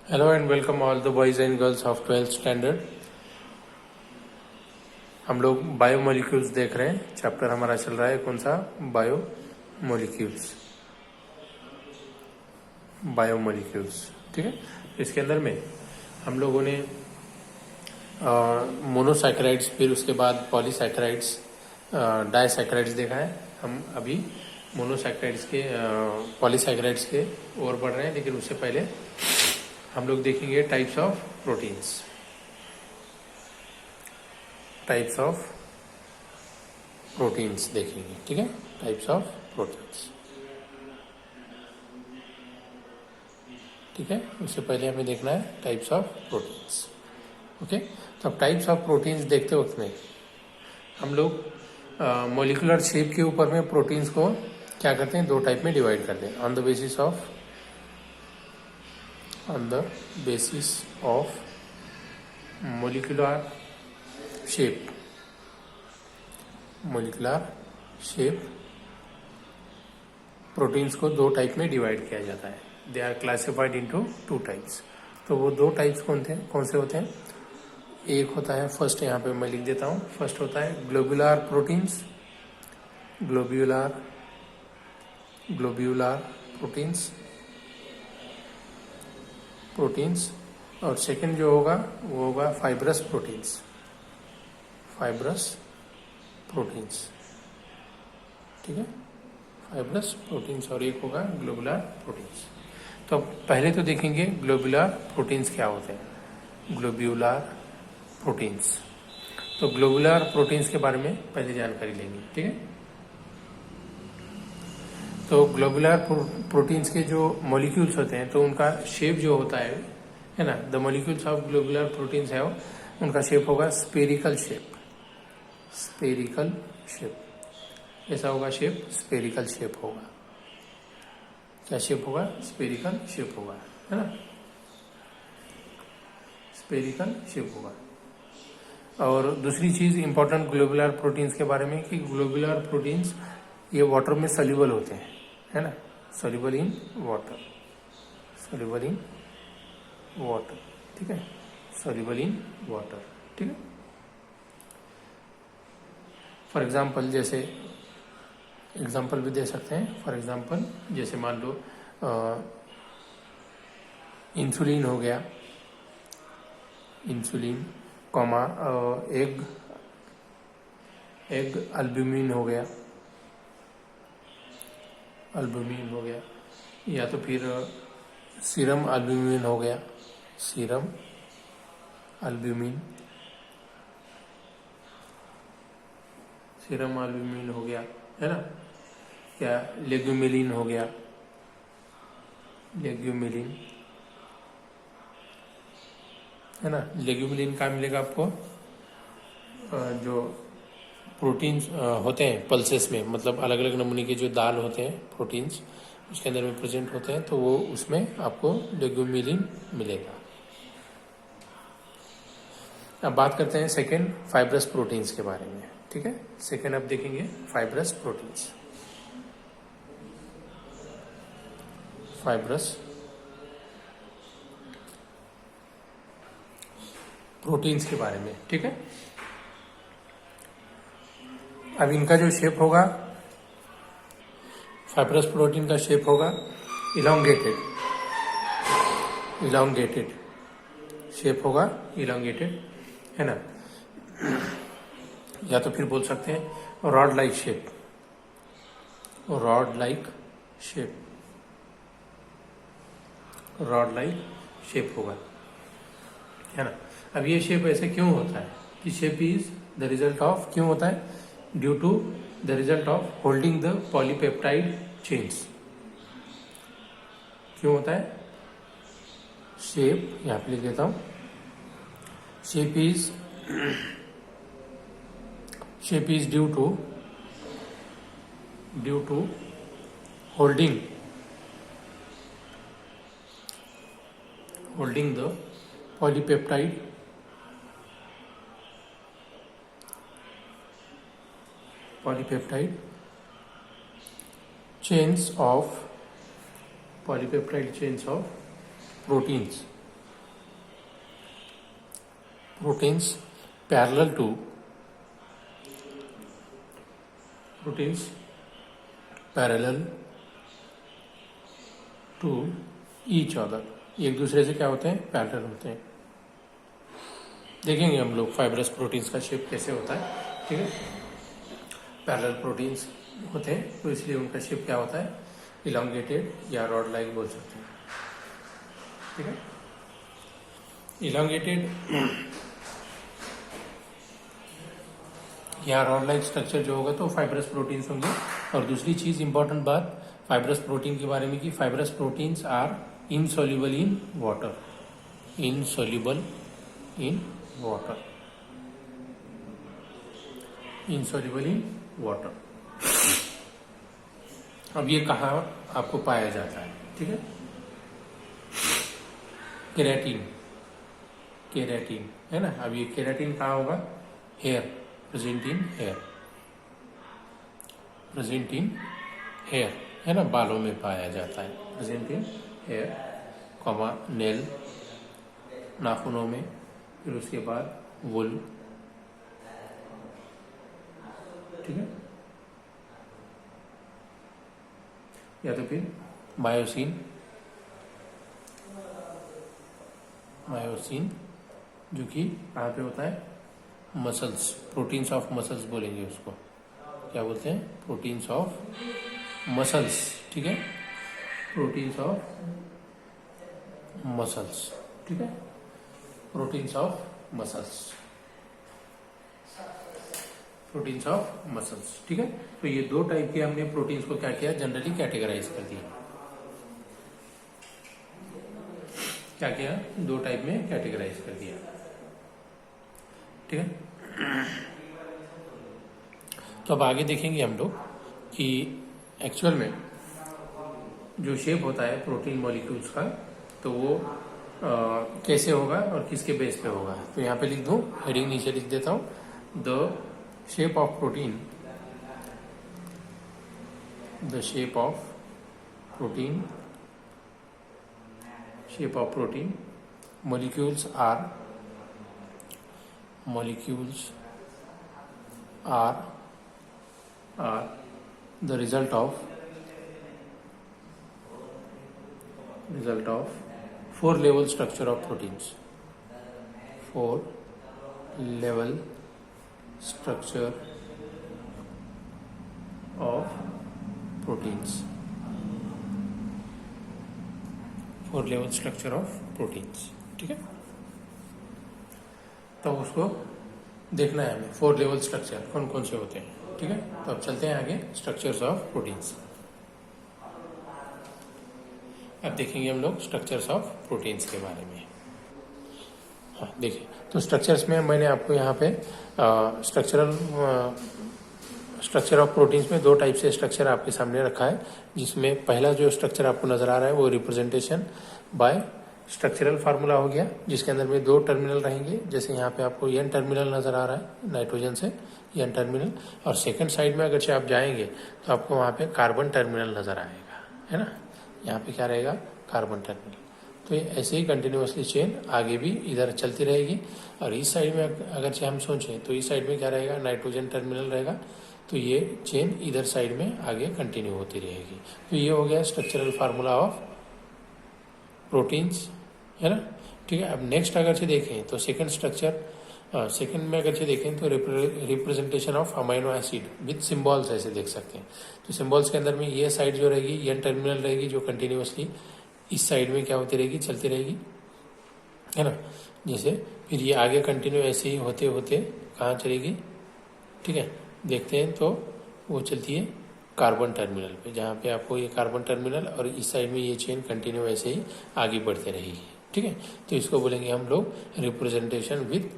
Hello and welcome all the boys and girls of 12th standard. हम लोग biomolecules देख रहे हैं। चैप्टर हमारा चल रहा है कौन सा? बायोमोलिक्यूल्स। ठीक है। इसके अंदर में हम लोगों ने मोनोसैकेराइड्स, फिर उसके बाद पॉलीसैकेराइड्स, डाइसैकेराइड्स देखा है। हम अभी मोनोसैकेराइड्स के पॉलीसैकेराइड्स के ओर बढ़ रहे हैं, लेकिन उससे पहले हम लोग देखेंगे टाइप्स ऑफ प्रोटीन्स। देखेंगे, ठीक है। टाइप्स ऑफ प्रोटीन्स, ठीक है। उससे पहले हमें देखना है टाइप्स ऑफ प्रोटीन्स। ओके, तो अब टाइप्स ऑफ प्रोटीन्स देखते वक्त में हम लोग मॉलिक्यूलर शेप के ऊपर में प्रोटीन्स को क्या करते हैं? दो टाइप में डिवाइड करते हैं। On the basis of molecular shape proteins को दो टाइप में डिवाइड किया जाता है। They are classified into two types. तो वो दो टाइप्स कौन से होते हैं? एक होता है, फर्स्ट यहाँ पे मैं लिख देता हूँ। फर्स्ट होता है ग्लोब्यूलर प्रोटीन्स। और सेकंड जो होगा वो होगा फाइब्रस प्रोटीन्स, ठीक है। फाइब्रस प्रोटीन्स और एक होगा ग्लोबुलर प्रोटीन्स। तो पहले तो देखेंगे ग्लोबुलर प्रोटीन्स क्या होते हैं। ग्लोब्यूलर प्रोटीन्स, तो ग्लोबुलर प्रोटीन्स के बारे में पहले जानकारी लेंगे, ठीक है। तो ग्लोबुलर प्रोटीन्स के जो मॉलिक्यूल्स होते हैं, तो उनका शेप जो होता है ना, the molecules of globular proteins है, उनका शेप होगा स्पेरिकल शेप। ऐसा होगा शेप, स्पेरिकल शेप होगा। क्या शेप होगा? स्पेरिकल शेप होगा, है ना। स्पेरिकल शेप होगा। और दूसरी चीज इंपॉर्टेंट ग्लोबुलर प्रोटीन्स के बारे में कि ग्लोबुलर प्रोटीन्स ये वाटर में सॉल्युबल होते हैं, है ना। सॉल्युबल इन वाटर, ठीक है। सॉल्युबल इन वाटर, ठीक है। फॉर एग्जाम्पल, जैसे एग्जाम्पल भी दे सकते हैं। फॉर एग्जाम्पल जैसे मान लो इंसुलिन हो गया, कॉमा एग अल्ब्यूमिन हो गया, या तो फिर सीरम अल्ब्यूमिन हो गया, है ना। क्या लेग्यूमिलिन हो गया, है ना। लेग्यूमिलिन कहाँ मिलेगा आपको? जो प्रोटीन्स होते हैं पल्सेस में, मतलब अलग अलग नमूने के जो दाल होते हैं प्रोटीन्स उसके अंदर में प्रेजेंट होते हैं, तो वो उसमें आपको लेग्यूमिलिन मिलेगा। अब बात करते हैं सेकेंड फाइब्रस प्रोटीन्स के बारे में, ठीक है। सेकेंड अब देखेंगे फाइब्रस प्रोटीन्स के बारे में, ठीक है। अब इनका जो शेप होगा, फाइब्रस प्रोटीन का शेप होगा इलांगेटेड शेप होगा, है ना। या तो फिर बोल सकते हैं रॉड लाइक शेप होगा, है ना। अब ये शेप ऐसे क्यों होता है? कि shape is the result of, क्यों होता है? Due to the result of holding the polypeptide chains. क्यों होता है? शेप यहां पे लिख देता हूं। Shape is due to holding the polypeptide chains of proteins, proteins parallel to proteins parallel to each other, एक दूसरे से क्या होते हैं, पैरेलल होते हैं। देखेंगे हम लोग फाइब्रस प्रोटीन्स का शेप कैसे होता है, ठीक है। पैरेलल प्रोटीन्स होते हैं तो इसलिए उनका शेप क्या होता है, इलांगेटेड या रॉड लाइक बोल सकते हैं, ठीक है। इलांगेटेड या रॉड लाइक स्ट्रक्चर जो होगा तो फाइब्रस प्रोटीन्स होंगे। और दूसरी चीज इंपॉर्टेंट बात फाइब्रस प्रोटीन के बारे में कि fibrous proteins are insoluble in water, insoluble in water, insoluble in water. अब ये कहाँ आपको पाया जाता है, ठीक है। केराटिन, केराटिन है ना। अब ये केराटिन कहाँ होगा, hair, present in hair, present in hair है ना, बालों में पाया जाता है, present in hair, comma nail, नाखूनों में, फिर उसके बाद वुल, ठीक है। या तो फिर मायोसिन, मायोसिन जो कि कहाँ पे होता है, मसल्स, प्रोटीन्स ऑफ मसल्स बोलेंगे उसको, क्या बोलते हैं, प्रोटीन्स ऑफ मसल्स, ठीक है, प्रोटीन्स ऑफ मसल्स, ठीक है, proteins of muscles, proteins of muscles, ठीक है। तो ये दो टाइप के हमने प्रोटीन्स को क्या किया, जनरली कैटेगराइज कर दिया। क्या किया, दो टाइप में कैटेगराइज कर दिया, ठीक है। तो अब आगे देखेंगे हम लोग कि एक्चुअल में जो शेप होता है प्रोटीन मॉलिक्यूल्स का, तो वो कैसे होगा और किसके बेस पे होगा। तो यहाँ पे लिख दूं, हेडिंग नीचे लिख देता हूँ, the shape of protein, the shape of protein, shape of protein, molecules are the result of four level structure of proteins, four level structure of proteins, four level structure of proteins, ठीक है। तो उसको देखना है हमें, four level structure कौन कौन से होते हैं, ठीक है। तो अब चलते हैं आगे, स्ट्रक्चर्स ऑफ प्रोटीन्स। अब देखेंगे हम लोग स्ट्रक्चर्स ऑफ प्रोटीन्स के बारे में। हाँ देखिए, तो स्ट्रक्चर्स में मैंने आपको यहाँ पे स्ट्रक्चर ऑफ प्रोटीन्स में दो टाइप से स्ट्रक्चर आपके सामने रखा है, जिसमें पहला जो स्ट्रक्चर आपको नजर आ रहा है वो रिप्रेजेंटेशन बाय स्ट्रक्चरल फार्मूला हो गया, जिसके अंदर में दो टर्मिनल रहेंगे। जैसे यहाँ पे आपको एन टर्मिनल नजर आ रहा है नाइट्रोजन से, एन टर्मिनल, और सेकंड साइड में अगर आप जाएंगे तो आपको वहाँ पे कार्बन टर्मिनल नजर आएगा, है ना। यहाँ पे क्या रहेगा, कार्बन टर्मिनल। तो ये ऐसे ही कंटिन्यूसली चेन आगे भी इधर चलती रहेगी। और इस साइड में अगर हम सोचें तो इस साइड में क्या रहेगा, नाइट्रोजन टर्मिनल रहेगा, तो ये चेन इधर साइड में आगे कंटिन्यू होती रहेगी। तो ये हो गया स्ट्रक्चरल फार्मूला ऑफ प्रोटीन्स, है ना, ठीक है। अब नेक्स्ट अगर से देखें तो सेकंड स्ट्रक्चर, सेकंड में अगर से देखें तो representation of amino acid with symbols ऐसे देख सकते हैं। तो सिंबल्स के अंदर में ये साइड जो रहेगी, एन टर्मिनल रहेगी, जो कंटिन्यूसली इस साइड में क्या होती रहेगी, चलती रहेगी, है ना। जैसे फिर ये आगे कंटिन्यू ऐसे ही होते होते कहाँ चलेगी, ठीक है, देखते हैं तो वो चलती है कार्बन टर्मिनल पे, जहाँ पे आपको ये कार्बन टर्मिनल और इस साइड में ये चेन कंटिन्यू ऐसे ही आगे बढ़ते रहेगी, ठीक है। तो इसको बोलेंगे हम लोग representation with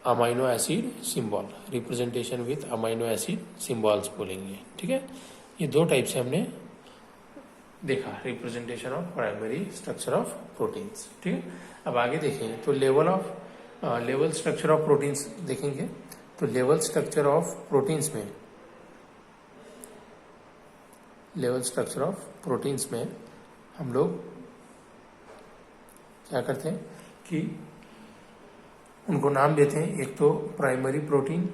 amino acid symbol, representation with amino acid symbols बोलेंगे, ठीक है। ये दो टाइप से हमने देखा representation of primary structure of proteins, ठीक है। अब आगे देखेंगे तो लेवल स्ट्रक्चर ऑफ प्रोटीन्स देखेंगे। तो लेवल स्ट्रक्चर ऑफ प्रोटीन्स में, लेवल स्ट्रक्चर ऑफ प्रोटीन्स में हम लोग क्या करते हैं कि उनको नाम देते हैं, एक तो प्राइमरी प्रोटीन,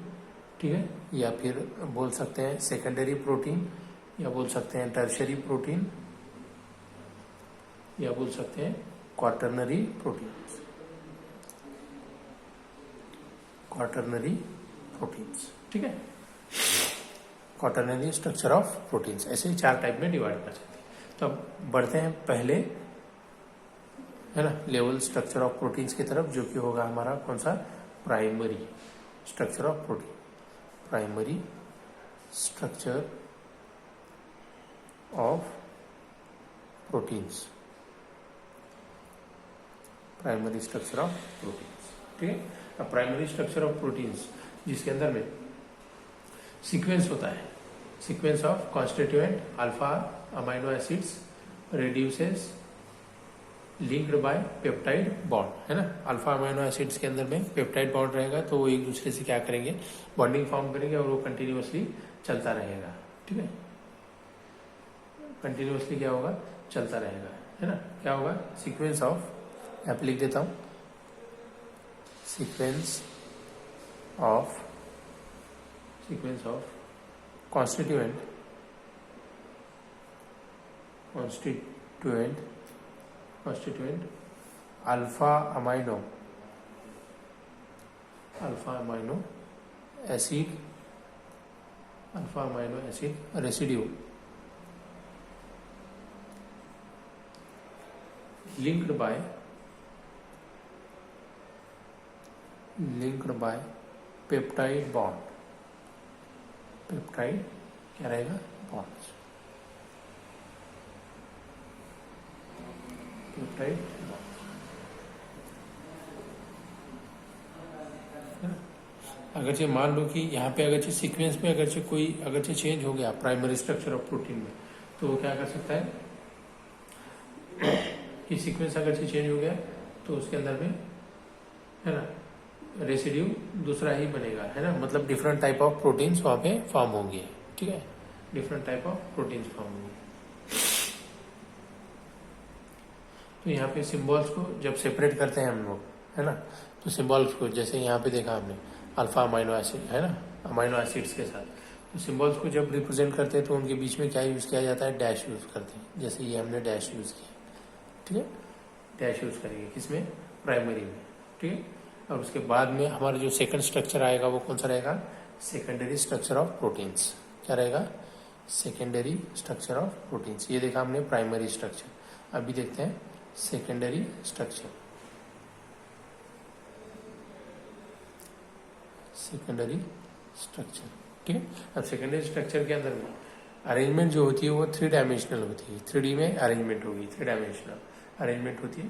ठीक है, या फिर बोल सकते हैं सेकेंडरी प्रोटीन, या बोल सकते हैं टर्शरी प्रोटीन, या बोल सकते हैं क्वाटरनरी प्रोटीन, क्वाटरनरी प्रोटीन्स, ठीक है, क्वाटरनरी स्ट्रक्चर ऑफ प्रोटीन्स। ऐसे ही 4 टाइप में डिवाइड कर सकते हैं। तो अब बढ़ते हैं पहले, है ना, लेवल स्ट्रक्चर ऑफ प्रोटीन्स की तरफ, जो कि होगा हमारा कौन सा, primary structure of protein, primary structure of proteins, primary structure of proteins, ठीक है। अब प्राइमरी स्ट्रक्चर ऑफ प्रोटीन्स जिसके अंदर में सीक्वेंस होता है, sequence of constituent alpha amino acids residues linked by peptide bond, है ना। अल्फा अमाइनो एसिड्स के अंदर में पेप्टाइड बॉन्ड रहेगा, तो वो एक दूसरे से क्या करेंगे, बॉन्डिंग फॉर्म करेंगे और वो कंटिन्यूअसली चलता रहेगा, ठीक है, कंटिन्यूअसली क्या होगा, चलता रहेगा, है ना। क्या होगा, सीक्वेंस ऑफ, यहाँ पे लिख देता हूं, sequence of constituent alpha amino acid residue linked by peptide bond, peptide क्या रहेगा, बॉन्ड्स, पेप्टाइड बॉन्ड्स, अगरचे मान लो कि यहाँ पे अगरचे सीक्वेंस में अगरचे कोई अगरचे चेंज हो गया प्राइमरी स्ट्रक्चर ऑफ प्रोटीन में, तो वो क्या कर सकता है कि सीक्वेंस अगरचे चेंज हो गया तो उसके अंदर में, है ना, रेसिड्यू दूसरा ही बनेगा, है ना, मतलब डिफरेंट टाइप ऑफ प्रोटीन्स वहां पे फॉर्म होंगे, ठीक है, different type of proteins form होंगे। तो यहाँ पे सिंबल्स को जब सेपरेट करते हैं हम लोग, है ना, तो सिंबल्स को जैसे यहाँ पे देखा हमने अल्फा अमाइनो एसिड, है ना, अमाइनो एसिड्स के साथ, तो सिंबल्स को जब रिप्रेजेंट करते हैं तो उनके बीच में क्या यूज किया जाता है, डैश यूज करते हैं, जैसे ये हमने डैश यूज किया, ठीक है, डैश यूज करेंगे किसमें, प्राइमरी में, ठीक है। और उसके बाद में हमारा जो सेकंड स्ट्रक्चर आएगा वो कौन सा रहेगा, सेकेंडरी स्ट्रक्चर ऑफ प्रोटीन्स, क्या रहेगा, सेकेंडरी स्ट्रक्चर ऑफ प्रोटीन्स। ये देखा हमने प्राइमरी स्ट्रक्चर, अभी देखते हैं सेकेंडरी स्ट्रक्चर, सेकेंडरी स्ट्रक्चर, ठीक है। अब सेकेंडरी स्ट्रक्चर के अंदर में अरेंजमेंट जो होती है वो 3 डायमेंशनल होती है, 3D में अरेंजमेंट होगी, 3 डायमेंशनल अरेंजमेंट होती है,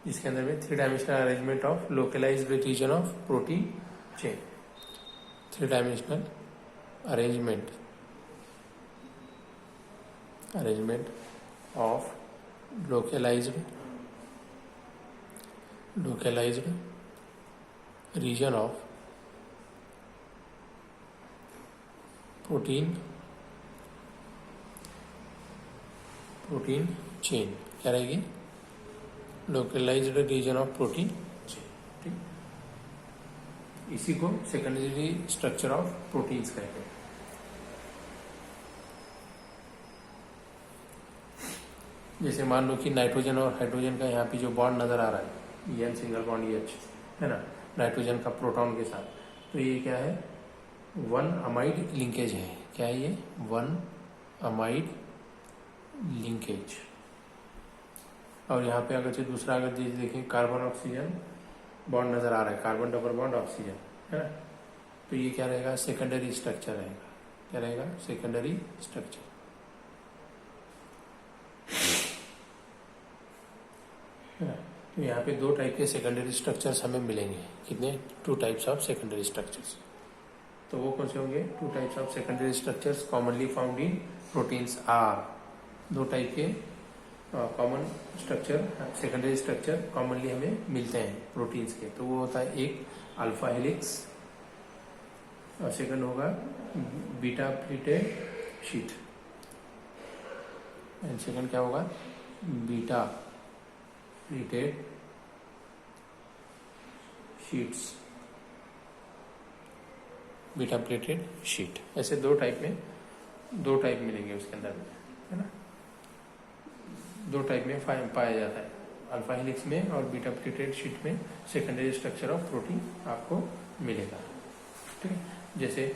जिसके अंदर में 3 dimensional arrangement of localized region of protein chain, 3 dimensional arrangement of localized region of protein chain, क्या रहेगी, localized region of protein chain, ठीक, इसी को सेकेंडरी स्ट्रक्चर ऑफ प्रोटीन्स कहते हैं। जैसे मान लो कि नाइट्रोजन और हाइड्रोजन का यहाँ पे जो बॉन्ड नजर आ रहा है, एन सिंगल बॉन्ड एच, है ना, नाइट्रोजन का प्रोटॉन के साथ, तो ये क्या है, 1 अमाइड लिंकेज है, क्या है ये, 1 अमाइड लिंकेज। और यहाँ पे अगर दूसरा अगर देखें कार्बन ऑक्सीजन बॉन्ड नजर आ रहा है, कार्बन डबल बॉन्ड ऑक्सीजन, है ना, तो ये क्या रहेगा, सेकेंडरी स्ट्रक्चर रहेगा, क्या रहेगा, सेकेंडरी स्ट्रक्चर, है ना। तो यहाँ पे 2 टाइप के सेकेंडरी स्ट्रक्चर्स हमें मिलेंगे, कितने, 2 टाइप्स ऑफ सेकेंडरी स्ट्रक्चर्स। तो वो कौन से होंगे, 2 types of secondary structures commonly found in proteins are, 2 type के common structure, secondary structure commonly हमें मिलते हैं प्रोटीन्स के। तो वो होता है एक अल्फा हेलिक्स और सेकंड होगा beta pleated sheet, and second क्या होगा, beta pleated sheets. Beta pleated sheet, ऐसे दो टाइप मिलेंगे उसके अंदर में, है ना। दो टाइप में पाया जाता है, अल्फा हेलिक्स में और बीटा प्लेटेड शीट में सेकेंडरी स्ट्रक्चर ऑफ प्रोटीन आपको मिलेगा। ठीक है, जैसे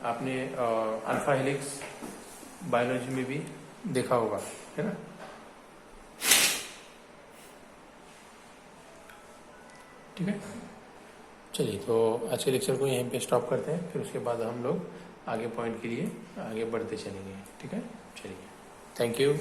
आपने अल्फा हेलिक्स बायोलॉजी में भी देखा होगा, है ना। ठीक है, चलिए तो आज के लेक्चर को यहीं पे स्टॉप करते हैं, फिर उसके बाद हम लोग आगे पॉइंट के लिए आगे बढ़ते चलेंगे। ठीक है, चलिए, थैंक यू।